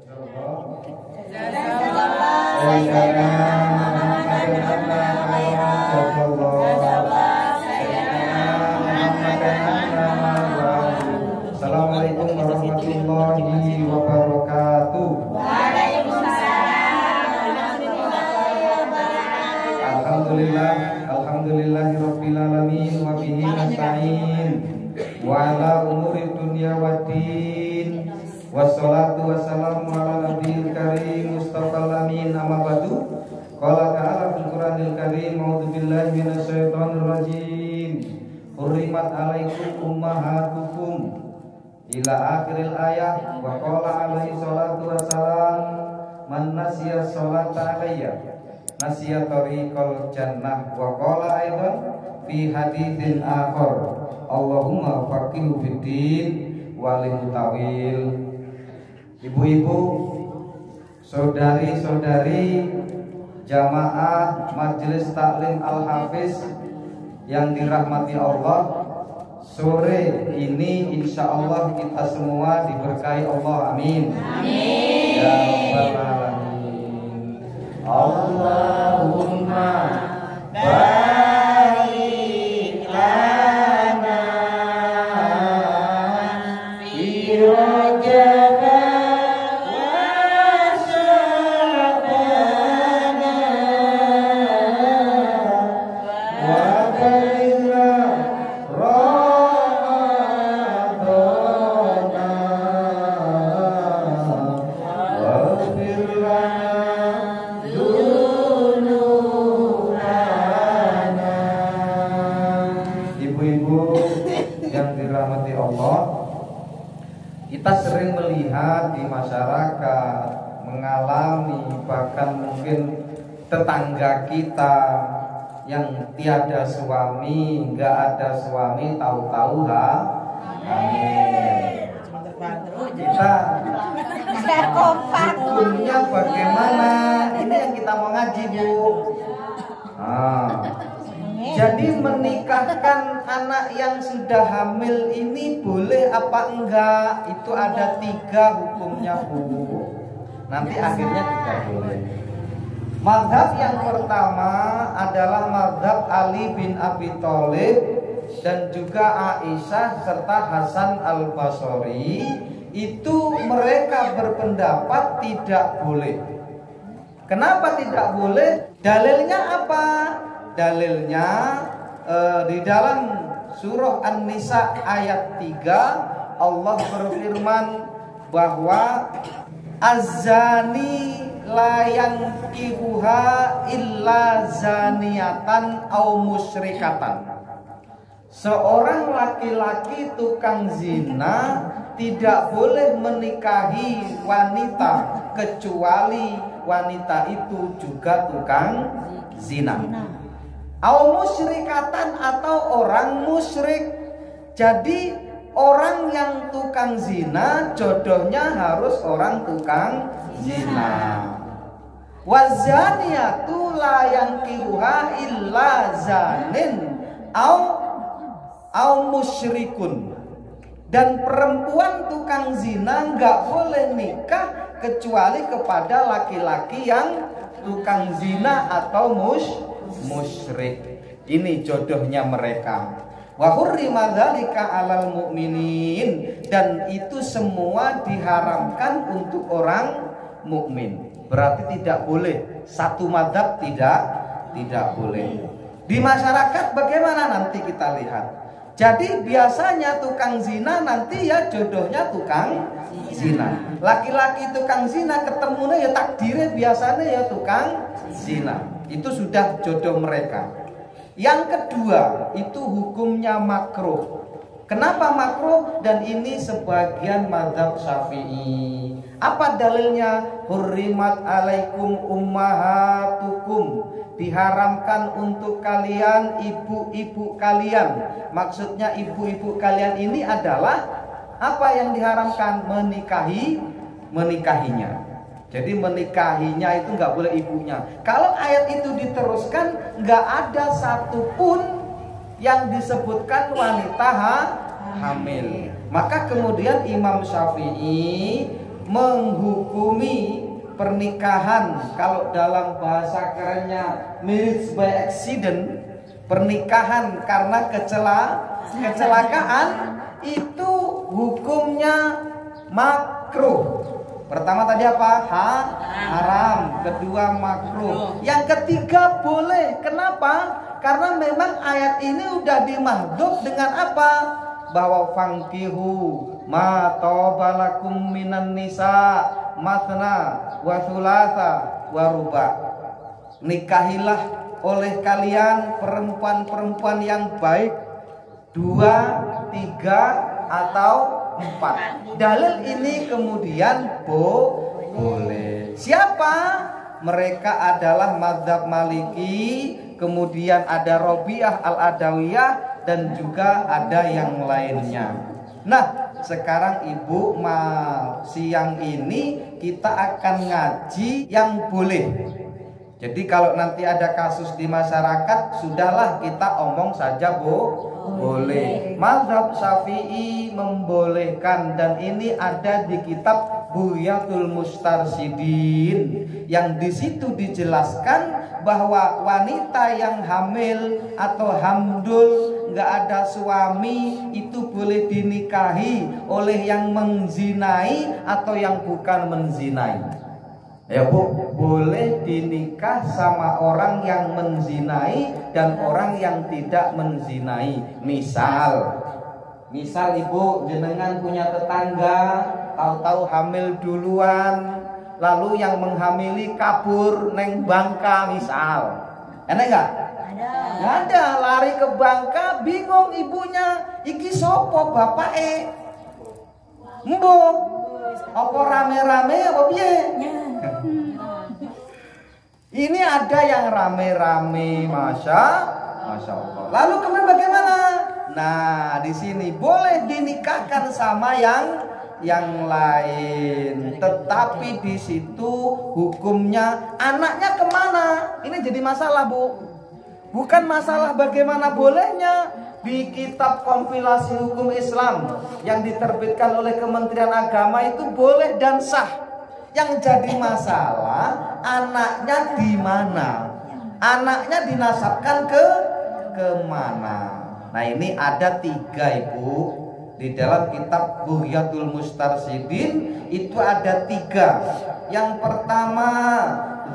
Assalamualaikum warahmatullahi wabarakatuh. Alhamdulillahirabbil alamin wa bihi nasta'in wa ala umuri dunya waddin. Wassalatu wassalamu ala nabiyil karim Mustafal amin, amma ba'du. Qala ta'ala fil Qur'anil karim, a'udzu billahi minasyaitonir rajim. Hurrimat 'alaikum ummahatukum ila akhiril ayat. Wa qala alaihi salatu wassalam, man nasiya sholata alayya nasiya tariqal jannah. Wa qala aidan fi haditsin akhar, Allahumma faqihhu fid din walim tawil. Ibu-ibu, saudari-saudari jamaah Majelis Taklim Al-Hafiz yang dirahmati Allah, sore ini insya Allah kita semua diberkahi Allah, amin. Amin. Ya Rabbal Alamin. Allahumma barik lana fi Rajab wa Sya'ban wa baina Ramadan waghfir lana dzunubana. Ibu-ibu yang dirahmati Allah, kita sering melihat di masyarakat, mengalami, bahkan mungkin tetangga kita yang tiada suami, nggak ada suami, tahu-tahu hamil. Kita hukumnya bagaimana? Ini yang kita mau ngaji, Bu. Jadi menikahkan anak yang sudah hamil ini boleh apa enggak? Itu ada 3 hukumnya, Bu. Nanti akhirnya tidak boleh. Mazhab yang pertama adalah mazhab Ali bin Abi Thalib dan juga Aisyah serta Hasan Al-Basri. Itu mereka berpendapat tidak boleh. Kenapa tidak boleh? Dalilnya apa? Dalilnya di dalam surah An-Nisa ayat 3 Allah berfirman bahwa az-zani la yankihuha illa zaniatan au musyrikatan. Seorang laki-laki tukang zina tidak boleh menikahi wanita kecuali wanita itu juga tukang zina. Au musyrikatan atau orang musyrik. Jadi orang yang tukang zina jodohnya harus orang tukang zina. Wazaniyatu la yankihuha illa zanin au musyrikun. Dan perempuan tukang zina nggak boleh nikah kecuali kepada laki-laki yang tukang zina atau musyrik. Ini jodohnya mereka. Wa hurrima dzalika 'alal mu'minin, dan itu semua diharamkan untuk orang mukmin. Berarti tidak boleh. Satu mazhab tidak boleh. Di masyarakat bagaimana nanti kita lihat. Jadi biasanya tukang zina nanti ya jodohnya tukang zina. Laki-laki tukang zina ketemunya ya takdirnya biasanya ya tukang zina. Itu sudah jodoh mereka. Yang kedua itu hukumnya makruh. Kenapa makruh? Dan ini sebagian mazhab Syafi'i. Apa dalilnya? Hurrimat 'alaikum ummahatukum. Diharamkan untuk kalian ibu-ibu kalian. Maksudnya ibu-ibu kalian ini adalah apa yang diharamkan? Menikahinya. Jadi menikahinya itu nggak boleh ibunya. Kalau ayat itu diteruskan, nggak ada satupun yang disebutkan wanita hamil. Maka kemudian Imam Syafi'i menghukumi pernikahan, kalau dalam bahasa kerennya marriage by accident, pernikahan karena kecelakaan, itu hukumnya makruh. Pertama tadi apa? Haram. Kedua makruh. Yang ketiga boleh. Kenapa? Karena memang ayat ini udah dimahdhuf dengan apa? Bahwa fangkihu ma tobalakum minan nisa matna wa thulatha wa ruba. Nikahilah oleh kalian perempuan-perempuan yang baik 2, 3 atau 4. Dalil ini kemudian boleh. Siapa? Mereka adalah mazhab Maliki, kemudian ada Robiah Al-Adawiyah, dan juga ada yang lainnya. Nah, sekarang Ibu, siang ini kita akan ngaji yang boleh. Jadi kalau nanti ada kasus di masyarakat, sudahlah kita omong saja boleh. Mazhab Syafi'i membolehkan, dan ini ada di kitab Buyatul Mustarsidin, yang di situ dijelaskan bahwa wanita yang hamil atau hamdul nggak ada suami itu boleh dinikahi oleh yang menzinai atau yang bukan menzinai. Ya Bu, boleh dinikah sama orang yang menzinai dan orang yang tidak menzinai. Misal Ibu jenengan punya tetangga, tahu-tahu hamil duluan, lalu yang menghamili kabur neng Bangka misal. Enak nggak? Ada, lari ke Bangka, bingung ibunya, iki sopo bapak Mbok, apa rame-rame apa piye? Ini ada yang rame-rame, masya Allah. Lalu kemudian bagaimana? Nah, di sini boleh dinikahkan sama yang lain, tetapi di situ hukumnya anaknya kemana? Ini jadi masalah, Bu. Bukan masalah bagaimana bolehnya. Di kitab kompilasi hukum Islam yang diterbitkan oleh Kementerian Agama itu boleh dan sah. Yang jadi masalah anaknya di mana? Anaknya dinasabkan ke mana? Nah, ini ada 3 Ibu. Di dalam kitab Bughyatul Mustarsidin itu ada 3. Yang pertama,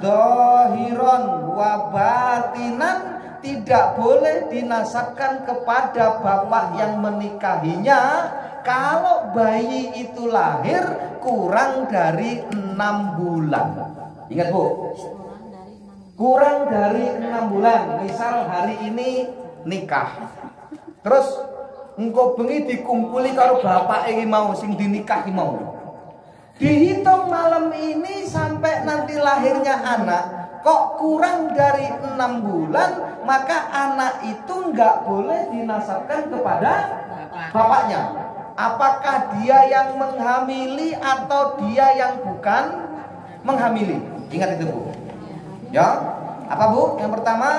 zahiron wa batinan, tidak boleh dinasabkan kepada bapak yang menikahinya kalau bayi itu lahir kurang dari 6 bulan. Ingat Bu, kurang dari 6 bulan. Misal hari ini nikah, terus engko bengi dikumpuli karo bapak ini mau sing dinikahi mau, dihitung malam ini sampai nanti lahirnya anak kok kurang dari 6 bulan, maka anak itu nggak boleh dinasabkan kepada bapaknya. Apakah dia yang menghamili atau dia yang bukan menghamili? Ingat itu Bu. Ya, apa Bu? Yang pertama,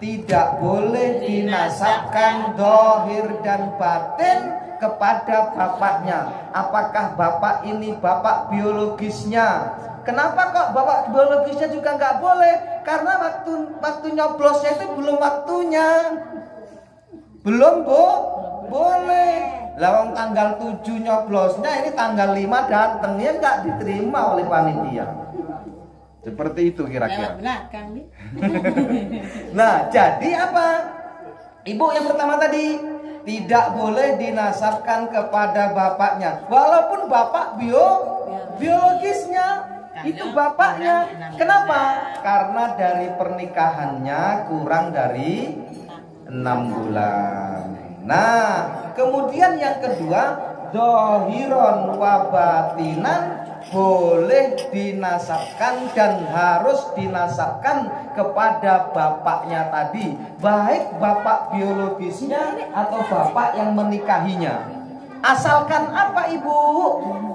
tidak boleh dinasabkan dohir dan batin kepada bapaknya. Apakah bapak ini bapak biologisnya? Kenapa kok bapak biologisnya juga nggak boleh? Karena waktu nyoblosnya itu belum waktunya. Belum Bu? Boleh. Lawang tanggal 7 nyoblosnya, ini tanggal 5 datangnya nggak diterima oleh panitia. Seperti itu kira-kira. Nah, jadi apa? Ibu yang pertama tadi, tidak boleh dinasabkan kepada bapaknya, walaupun bapak biologisnya itu bapaknya. Kenapa? Karena dari pernikahannya kurang dari 6 bulan. Nah, kemudian yang kedua, zahiron wa batinan, boleh dinasabkan dan harus dinasabkan kepada bapaknya tadi, baik bapak biologisnya atau bapak yang menikahinya. Asalkan apa Ibu?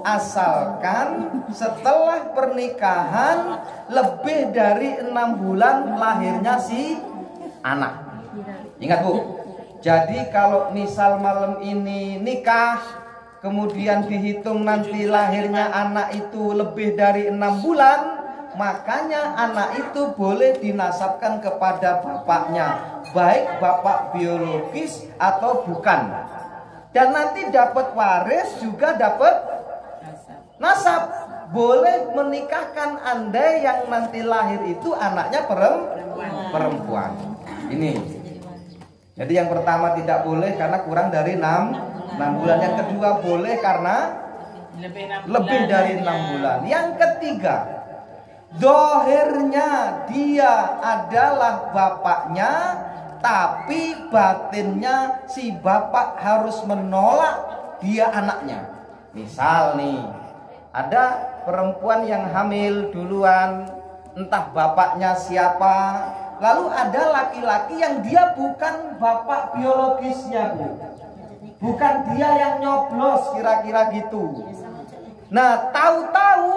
Asalkan setelah pernikahan lebih dari 6 bulan lahirnya si anak. Ingat Bu, jadi kalau misal malam ini nikah, kemudian dihitung nanti lahirnya anak itu lebih dari 6 bulan, makanya anak itu boleh dinasabkan kepada bapaknya, baik bapak biologis atau bukan. Dan nanti dapat waris juga dapat nasab. Boleh menikahkan andai yang nanti lahir itu anaknya perempuan. Ini. Jadi yang pertama tidak boleh karena kurang dari 6 bulan. Yang kedua boleh karena lebih dari 6 bulan. Yang ketiga, dohirnya dia adalah bapaknya, tapi batinnya si bapak harus menolak dia anaknya. Misal nih, ada perempuan yang hamil duluan, entah bapaknya siapa. Lalu ada laki-laki yang dia bukan bapak biologisnya, Bu. Bukan dia yang nyoblos, kira-kira gitu. Nah, tahu-tahu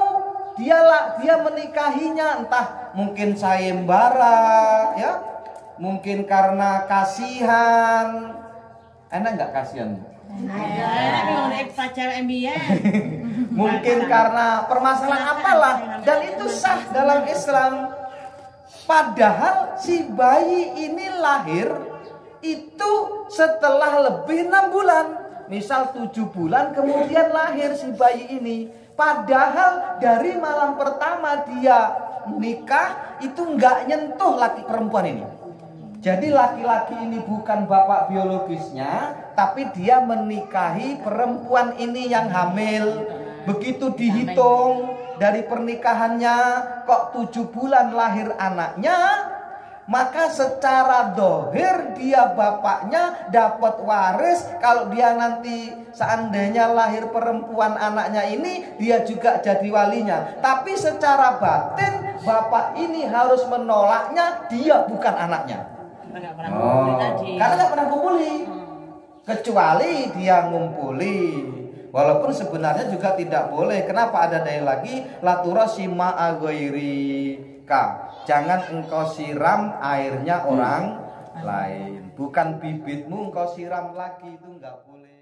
dia menikahinya entah mungkin sayembara, ya. Mungkin karena kasihan. Enak nggak kasihan? Mungkin karena permasalahan apalah, dan itu sah dalam Islam. Padahal si bayi ini lahir itu setelah lebih 6 bulan. Misal 7 bulan kemudian lahir si bayi ini. Padahal dari malam pertama dia nikah itu nggak nyentuh laki perempuan ini. Jadi laki-laki ini bukan bapak biologisnya, tapi dia menikahi perempuan ini yang hamil. Begitu dihitung dari pernikahannya kok 7 bulan lahir anaknya, maka secara dohir dia bapaknya dapat waris. Kalau dia nanti seandainya lahir perempuan anaknya ini, dia juga jadi walinya. Tapi secara batin bapak ini harus menolaknya, dia bukan anaknya. Karena nggak pernah ngumpuli, kecuali dia ngumpuli. Walaupun sebenarnya juga tidak boleh. Kenapa? Ada dalil lagi, laturasima aghairika. Jangan engkau siram airnya orang lain. Bukan bibitmu engkau siram lagi, itu nggak boleh.